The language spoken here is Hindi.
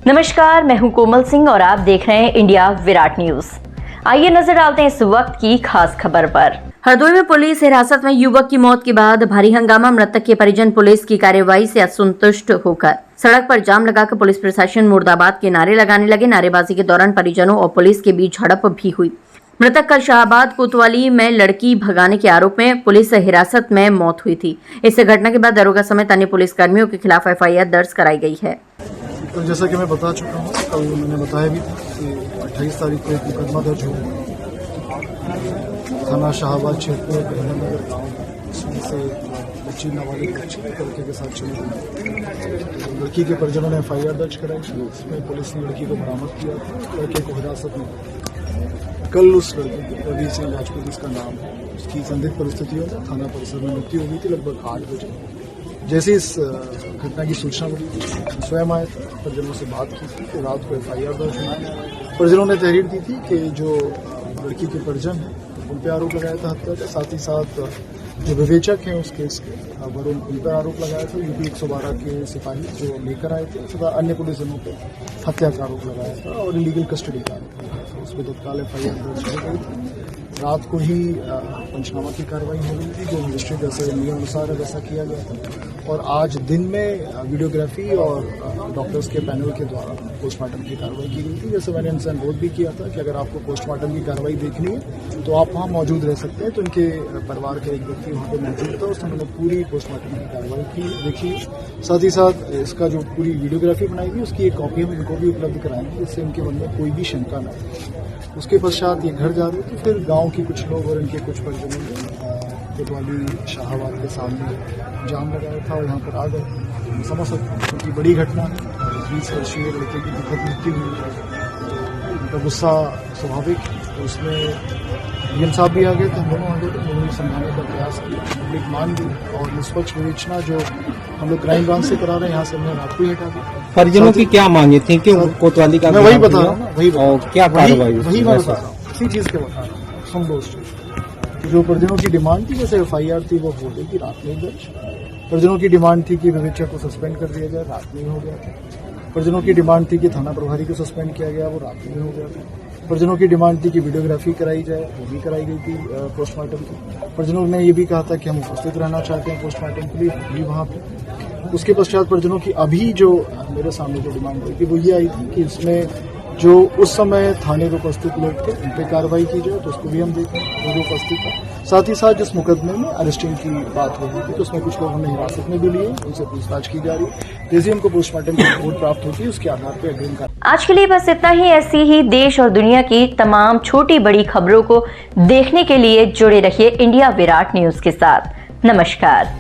नमस्कार, मैं हूं कोमल सिंह और आप देख रहे हैं इंडिया विराट न्यूज। आइए नजर डालते हैं इस वक्त की खास खबर पर। हरदोई में पुलिस हिरासत में युवक की मौत के बाद भारी हंगामा। मृतक के परिजन पुलिस की कार्यवाही से असंतुष्ट होकर सड़क पर जाम लगाकर पुलिस प्रशासन मुर्दाबाद के नारे लगाने लगे। नारेबाजी के दौरान परिजनों और पुलिस के बीच झड़प भी हुई। मृतक कल शाहबाद कोतवाली में लड़की भगाने के आरोप में पुलिस हिरासत में मौत हुई थी। इस घटना के बाद दरोगा समेत अन्य पुलिस कर्मियों के खिलाफ FIR दर्ज कराई गई है। तो जैसा कि मैं बता चुका हूँ, कल मैंने बताया भी था कि 28 तारीख को एक मुकदमा दर्ज हुआ थाना शाहबाद क्षेत्र नगर गाँव, इसमें से बच्ची नाबालिग बच्ची लड़के के साथ चली गई। लड़की के परिजनों ने FIR दर्ज कराई। इसमें पुलिस ने लड़की को बरामद किया था, लड़के को हिरासत में। कल उस लड़के की रवि सिंह राजपूत इसका नाम है, उसकी संदिग्ध परिस्थितियों में थाना परिसर में मृत्यु हुई थी लगभग 8 बजे। जैसे इस घटना की सूचना मिली, स्वयं आए थे, परिजनों से बात की थी कि रात को FIR दर्ज हुआ। परिजनों ने तहरीर दी थी कि जो लड़की के परिजन हैं उन पर आरोप लगाया था हत्या का, साथ ही साथ जो विवेचक हैं उस केस के वरुण उन पर आरोप लगाया था। UP 112 के सिपाही जो लेकर आए थे तथा अन्य पुलिसजनों पर हत्या का आरोप लगाया था और इलीगल कस्टडी का आरोप लगाया था। उसमें तत्काल FIR दर्ज हो गई थी। रात को ही पंचनामा की कार्रवाई हो रही थी, जो मजिस्ट्रेट जैसे नियम अनुसार वैसा किया गया था। और आज दिन में वीडियोग्राफी और डॉक्टर्स के पैनल के द्वारा पोस्टमार्टम की कार्रवाई की गई थी। जैसे मैंने इनसे अनुरोध भी किया था कि अगर आपको पोस्टमार्टम की कार्रवाई देखनी है तो आप वहाँ मौजूद रह सकते हैं। तो इनके परिवार का एक व्यक्ति वहाँ पर मौजूद था, उसने मैंने पूरी पोस्टमार्टम की कार्रवाई की देखी। साथ ही साथ इसका जो पूरी वीडियोग्राफी बनाई गई उसकी एक कॉपी हम इनको भी उपलब्ध कराएंगे, जिससे इनके मन में कोई भी शंका न हो। उसके पश्चात ये घर जा रहे थे, फिर गांव के कुछ लोग और इनके कुछ परिजनों ने कोतवाली शाहबाद के सामने जाम लगाया था और यहाँ पर आ गए। समझ सकते हैं क्योंकि बड़ी घटना है, 20 वर्षीय लड़के की दुखद मृत्यु हुई है, उनका गुस्सा स्वाभाविक है। उसमें डीएम साहब भी आ गए थे, हम दोनों आ गए थे, दोनों ने समझाने का प्रयास किया। पब्लिक मान दी और निष्पक्ष विवेचना जो हम लोग क्राइम ब्रांच से करा रहे हैं, यहाँ से हमने रात को ही हटा दी। परिजनों की क्या मांगे थी कि कोतवाली का मैं वही बता रहा हूँ, वही क्या कार्रवाई, वही मैं बता रहा हूँ, इसी चीज के बता रहा हूँ। सुन लो उस चीज जो परिजनों की डिमांड थी, जैसे FIR थी वो हो गई थी, रात में दर्ज। परिजनों की डिमांड थी कि विवेचक को सस्पेंड कर दिया जाए, रात में हो गया था। परिजनों की डिमांड थी कि थाना प्रभारी को सस्पेंड किया गया, वो रात में हो गया था। परिजनों की डिमांड थी कि वीडियोग्राफी कराई जाए, वो भी कराई गई थी पोस्टमार्टम की। परिजनों ने ये भी कहा था कि हम उपस्थित रहना चाहते हैं पोस्टमार्टम के लिए, भी वहाँ पे। उसके पश्चात परिजनों की अभी जो मेरे सामने जो डिमांड हुई थी वो ये आई थी कि इसमें जो उस समय थाने में उपस्थित लोग थे उन पर कार्रवाई की जाए, तो उसको भी हम देखें वो जो उपस्थित था। साथ ही साथ जिस मुकदमे में अरेस्टिंग की बात हो रही थी तो उसमें कुछ लोग हमने हिरासत में भी लिए, उनसे पूछताछ की जा रही है। जैसे उनको पोस्टमार्टम की रिपोर्ट प्राप्त होती है उसके आधार पर अग्रिम कार्य। आज के लिए बस इतना ही। ऐसी ही देश और दुनिया की तमाम छोटी बड़ी खबरों को देखने के लिए जुड़े रहिए इंडिया विराट न्यूज के साथ। नमस्कार।